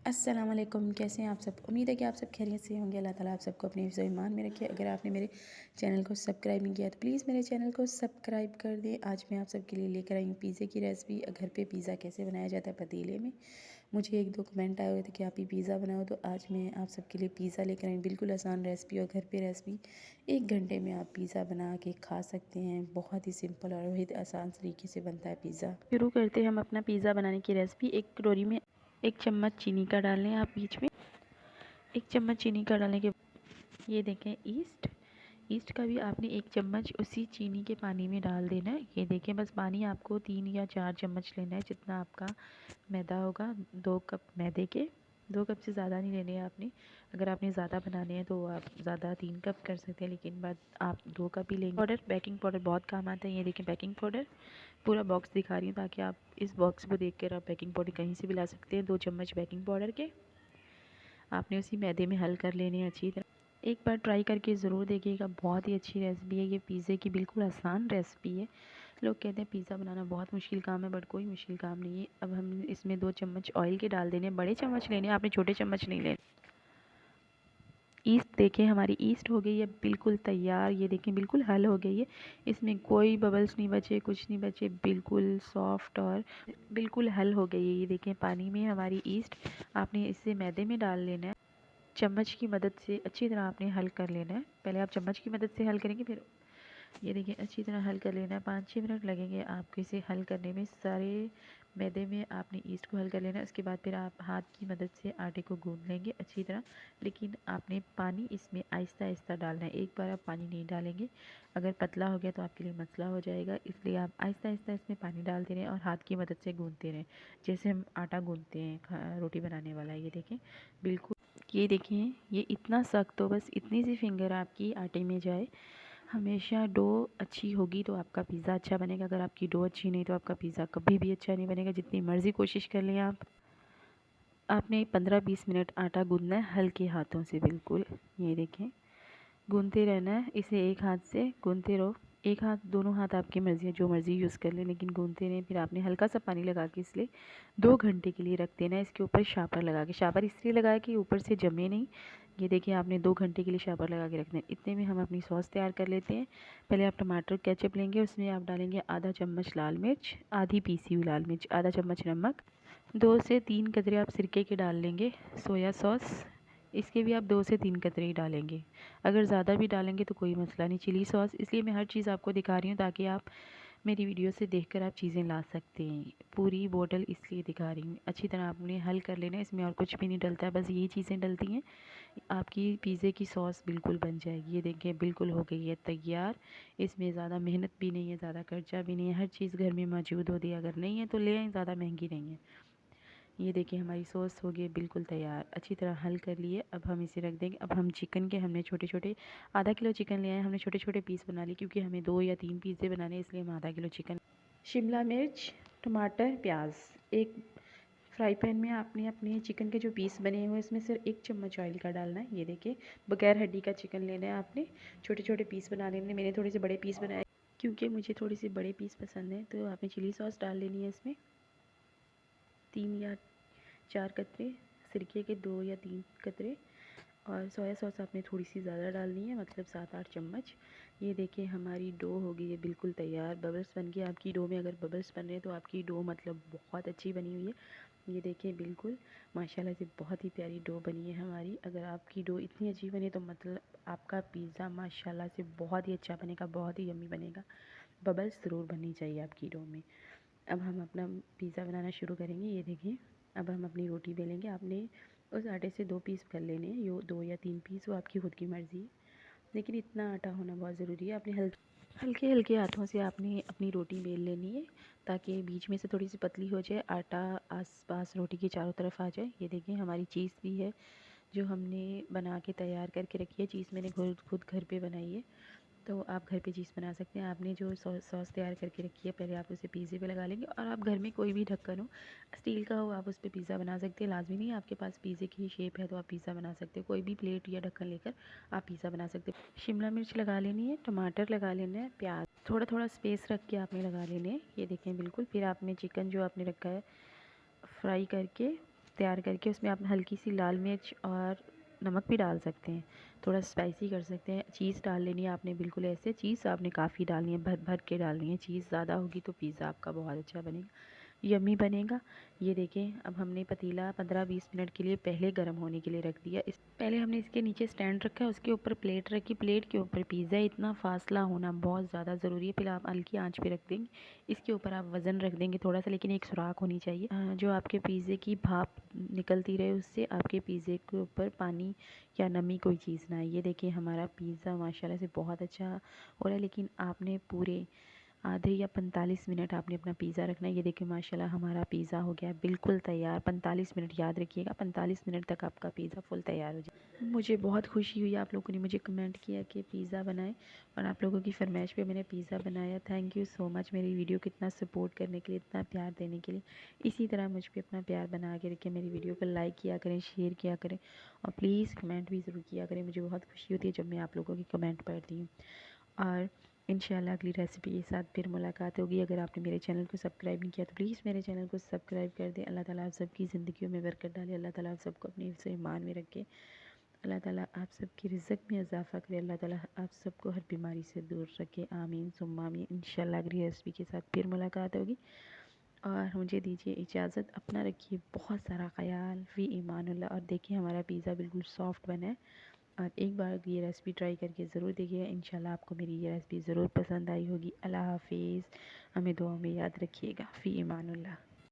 अस्सलाम वालेकुम। कैसे हैं आप सब? उम्मीद है कि आप सब खैरियत से होंगे। अल्लाह ताला आप सबको अपने हिफ्ज़-ओ ईमान में रखे। अगर आपने मेरे चैनल को सब्सक्राइब नहीं किया तो प्लीज़ मेरे चैनल को सब्सक्राइब कर दें। आज मैं आप सबके लिए लेकर आई हूँ पिज़्ज़े की रेसिपी। घर पे पिज़्ज़ा कैसे बनाया जाता है पतीले में। मुझे 1-2 कमेंट आए हुए थे कि आप ही पिज़्ज़ा बनाओ, तो आज मैं आप सबके लिए पिज़्ज़ा लेकर आई। बिल्कुल आसान रेसिपी और घर पे रेसिपी। 1 घंटे में आप पिज़्ज़ा बना के खा सकते हैं। बहुत ही सिंपल और बहुत आसान तरीके से बनता है पिज़्ज़ा। शुरू करते हैं हम अपना पिज़्ज़ा बनाने की रेसिपी। एक कटोरी में 1 चम्मच चीनी का डाल लें आप बीच में। 1 चम्मच चीनी का डालने के ये देखें ईस्ट का भी आपने 1 चम्मच उसी चीनी के पानी में डाल देना है। ये देखें बस पानी आपको 3 या 4 चम्मच लेना है, जितना आपका मैदा होगा। 2 कप मैदे के 2 कप से ज़्यादा नहीं लेने हैं आपने। अगर आपने ज़्यादा बनाने हैं तो आप ज़्यादा 3 कप कर सकते हैं, लेकिन बाद आप 2 कप ही लेंगे। पाउडर, बेकिंग पाउडर बहुत काम आता है। ये देखें बेकिंग पाउडर, पूरा बॉक्स दिखा रही हूँ ताकि आप इस बॉक्स को देख कर आप बेकिंग पाउडर कहीं से भी ला सकते हैं। 2 चम्मच बेकिंग पाउडर के आपने उसी मैदे में हल कर लेने हैं अच्छी तरह। एक बार ट्राई करके ज़रूर देखिएगा, बहुत ही अच्छी रेसिपी है ये। पिज़्ज़े की बिल्कुल आसान रेसिपी है। लोग कहते हैं पिज़्ज़ा बनाना बहुत मुश्किल काम है, बट कोई मुश्किल काम नहीं है। अब हम इसमें 2 चम्मच ऑयल के डाल देने। बड़े चम्मच लेने, आपने छोटे चम्मच नहीं लेने। ईस्ट देखें, हमारी ईस्ट हो गई है बिल्कुल तैयार। ये देखें बिल्कुल हल हो गई है, इसमें कोई बबल्स नहीं बचे, कुछ नहीं बचे, बिल्कुल सॉफ्ट और बिल्कुल हल हो गई है। ये देखें पानी में हमारी ईस्ट, आपने इसे मैदे में डाल लेना है। चम्मच की मदद से अच्छी तरह आपने हल कर लेना है। पहले आप चम्मच की मदद से हल करेंगे, फिर ये देखिए अच्छी तरह हल कर लेना है। 5-6 मिनट लगेंगे आपको इसे हल करने में। सारे मैदे में आपने ईस्ट को हल कर लेना है। उसके बाद फिर आप हाथ की मदद से आटे को गूंद लेंगे अच्छी तरह, लेकिन आपने पानी इसमें आहिस्ता आहिस्ता डालना है। एक बार आप पानी नहीं डालेंगे, अगर पतला हो गया तो आपके लिए मसला हो जाएगा। इसलिए आप आहिस्ता आहिस्ता इसमें पानी डालते रहें और हाथ की मदद से गूंदते रहें, जैसे हम आटा गूंदते हैं रोटी बनाने वाला। ये देखें बिल्कुल, ये देखें ये इतना सख्त हो, बस इतनी सी फिंगर आपकी आटे में जाए। हमेशा डो अच्छी होगी तो आपका पिज़्ज़ा अच्छा बनेगा। अगर आपकी डो अच्छी नहीं तो आपका पिज़्ज़ा कभी भी अच्छा नहीं बनेगा, जितनी मर्ज़ी कोशिश कर लें आप। आपने 15-20 मिनट आटा गूंदना है हल्के हाथों से बिल्कुल। ये देखें गूंदते रहना है इसे, एक हाथ से गूंदते रहो। एक हाथ, दोनों हाथ आपकी मर्ज़ी है, जो मर्ज़ी यूज़ कर लें, लेकिन गूंदते रहें। फिर आपने हल्का सा पानी लगा के इसलिए 2 घंटे के लिए रख देना है। इसके ऊपर शापर लगा के, शापर इसलिए लगाया कि ऊपर से जमे नहीं। ये देखिए आपने 2 घंटे के लिए शापर लगा के रखना है। इतने में हम अपनी सॉस तैयार कर लेते हैं। पहले आप टमाटर केचप लेंगे, उसमें आप डालेंगे आधा चम्मच लाल मिर्च, आधी पीसी हुई लाल मिर्च, आधा चम्मच नमक, 2 से 3 कतरे आप सिरके के डाल लेंगे। सोया सॉस, इसके भी आप 2 से 3 कतरे ही डालेंगे। अगर ज़्यादा भी डालेंगे तो कोई मसला नहीं। चिली सॉस, इसलिए मैं हर चीज़ आपको दिखा रही हूँ ताकि आप मेरी वीडियो से देखकर आप चीज़ें ला सकते हैं। पूरी बोतल इसलिए दिखा रही हूँ। अच्छी तरह आपने हल कर लेना है, इसमें और कुछ भी नहीं डलता है, बस यही चीज़ें डलती हैं। आपकी पिज़्ज़े की सॉस बिल्कुल बन जाएगी। ये देखिए बिल्कुल हो गई है तैयार। इसमें ज़्यादा मेहनत भी नहीं है, ज़्यादा खर्चा भी नहीं है, हर चीज़ घर में मौजूद होती है। अगर नहीं है तो ले आएँ, ज़्यादा महंगी नहीं है। ये देखिए हमारी सॉस हो गई बिल्कुल तैयार। अच्छी तरह हल कर लिए, अब हम इसे रख देंगे। अब हम चिकन के, हमने छोटे छोटे आधा किलो चिकन लिया है, हमने छोटे छोटे पीस बना लिए क्योंकि हमें 2 या 3 पिज़्ज़े बनाने हैं, इसलिए हम आधा किलो चिकन। शिमला मिर्च, टमाटर, प्याज। एक फ्राई पैन में आपने अपने चिकन के जो पीस बने हुए इसमें सिर्फ 1 चम्मच ऑयल का डालना है। ये देखिए बगैर हड्डी का चिकन लेना है आपने। छोटे छोटे पीस बना लेने, मैंने थोड़े से बड़े पीस बनाए क्योंकि मुझे थोड़ी सी बड़े पीस पसंद है। तो आपने चिली सॉस डाल लेनी है इसमें, 3 या 4 कतरे, सिरके के 2 या 3 कतरे, और सोया सॉस आपने थोड़ी सी ज़्यादा डालनी है, मतलब 7-8 चम्मच। ये देखिए हमारी डो हो गई है बिल्कुल तैयार। बबल्स बन के आपकी डो में अगर बबल्स बन रहे हैं तो आपकी डो मतलब बहुत अच्छी बनी हुई है। ये देखिए बिल्कुल माशाल्लाह से बहुत ही प्यारी डो बनी है हमारी। अगर आपकी डो इतनी अच्छी बनी तो मतलब आपका पिज़्ज़ा माशाल्लाह से बहुत ही अच्छा बनेगा, बहुत ही यम्मी बनेगा। बबल्स ज़रूर बननी चाहिए आपकी डो में। अब हम अपना पिज़्ज़ा बनाना शुरू करेंगे। ये देखिए अब हम अपनी रोटी बेलेंगे। आपने उस आटे से 2 पीस कर लेने हैं, यो 2 या 3 पीस, वो आपकी खुद की मर्ज़ी है, लेकिन इतना आटा होना बहुत ज़रूरी है। आपने हल्के हल्के हाथों से आपने अपनी रोटी बेल लेनी है ताकि बीच में से थोड़ी सी पतली हो जाए, आटा आस पास रोटी के चारों तरफ आ जाए। ये देखिए हमारी चीज़ भी है जो हमने बना के तैयार करके रखी है। चीज़ मैंने खुद घर पे बनाई है, तो आप घर पे चीज़ बना सकते हैं। आपने जो सॉस तैयार करके रखी है पहले आप उसे पिज़्ज़े पे लगा लेंगे, और आप घर में कोई भी ढक्कन हो, स्टील का हो, आप उस पर पिज़्ज़ा बना सकते हैं। लाजमी नहीं है आपके पास पिज़्ज़े की शेप है तो आप पिज़्ज़ा बना सकते हो, कोई भी प्लेट या ढक्कन लेकर आप पिज़्ज़ा बना सकते हो। शिमला मिर्च लगा लेनी है, टमाटर लगा लेना है, प्याज थोड़ा थोड़ा स्पेस रख के आपने लगा लेने हैं। ये देखें बिल्कुल। फिर आपने चिकन जो आपने रखा है फ्राई करके तैयार करके उसमें आप हल्की सी लाल मिर्च और नमक भी डाल सकते हैं, थोड़ा स्पाइसी कर सकते हैं। चीज़ डाल लेनी है आपने, बिल्कुल ऐसे चीज़ आपने काफ़ी डालनी है, भर भर के डालनी है। चीज़ ज़्यादा होगी तो पिज़्ज़ा आपका बहुत अच्छा बनेगा, यम्मी बनेगा। ये देखें, अब हमने पतीला 15-20 मिनट के लिए पहले गर्म होने के लिए रख दिया। इस पहले हमने इसके नीचे स्टैंड रखा है, उसके ऊपर प्लेट रखी, प्लेट के ऊपर पिज़्ज़ा। इतना फासला होना बहुत ज़्यादा ज़रूरी है। फिर आप हल्की आंच पे रख देंगे, इसके ऊपर आप वज़न रख देंगे थोड़ा सा, लेकिन एक सुराख होनी चाहिए जो आपके पिज़्ज़े की भाप निकलती रहे, उससे आपके पिज़्ज़े के ऊपर पानी या नमी कोई चीज़ ना आए। ये देखिए हमारा पिज़्ज़ा माशाल्लाह से बहुत अच्छा हो रहा है, लेकिन आपने पूरे आधे या 45 मिनट आपने अपना पिज़्ज़ा रखना है। ये देखिए माशाल्लाह हमारा पिज़्ज़ा हो गया बिल्कुल तैयार। 45 मिनट याद रखिएगा, 45 मिनट तक आपका पिज़्ज़ा फुल तैयार हो जाए। मुझे बहुत खुशी हुई, आप लोगों ने मुझे कमेंट किया कि पिज़्ज़ा बनाएं, और आप लोगों की फरमाइश पे मैंने पिज़्ज़ा बनाया। थैंक यू सो मच मेरी वीडियो को इतना सपोर्ट करने के लिए, इतना प्यार देने के लिए। इसी तरह मुझ पर अपना प्यार बना के रखें, मेरी वीडियो को लाइक किया करें, शेयर किया करें, और प्लीज़ कमेंट भी ज़रूर किया करें। मुझे बहुत खुशी होती है जब मैं आप लोगों की कमेंट पढ़ती हूँ। और इंशाल्लाह अगली रेसिपी के साथ फिर मुलाकात होगी। अगर आपने मेरे चैनल को सब्सक्राइब नहीं किया तो प्लीज़ मेरे चैनल को सब्सक्राइब कर दें। अल्लाह ताला आप सबकी ज़िंदगियों में बरकत डाले, अल्लाह ताला आप सबको अपने हिफ्ज़ ईमान में रखे, अल्लाह ताला आप सबकी रिज़्क़ में इजाफ़ा करे, अल्लाह ताला आप सबको हर बीमारी से दूर रखे। आमीन सुम्मा आमीन। इंशाल्लाह अगली रेसिपी के साथ फिर मुलाकात होगी, और मुझे दीजिए इजाज़त। अपना रखिए बहुत सारा ख़याल। फ़ी ईमानुल्लाह। और देखिए हमारा पिज़्ज़ा बिल्कुल सॉफ्ट बना है, और एक बार ये रेसिपी ट्राई करके ज़रूर देखिएगा। इंशाल्लाह आपको मेरी ये रेसिपी ज़रूर पसंद आई होगी। अल्लाह हाफ़िज़। हमें दुआ में याद रखिएगा। फ़ी ईमानुल्लाह।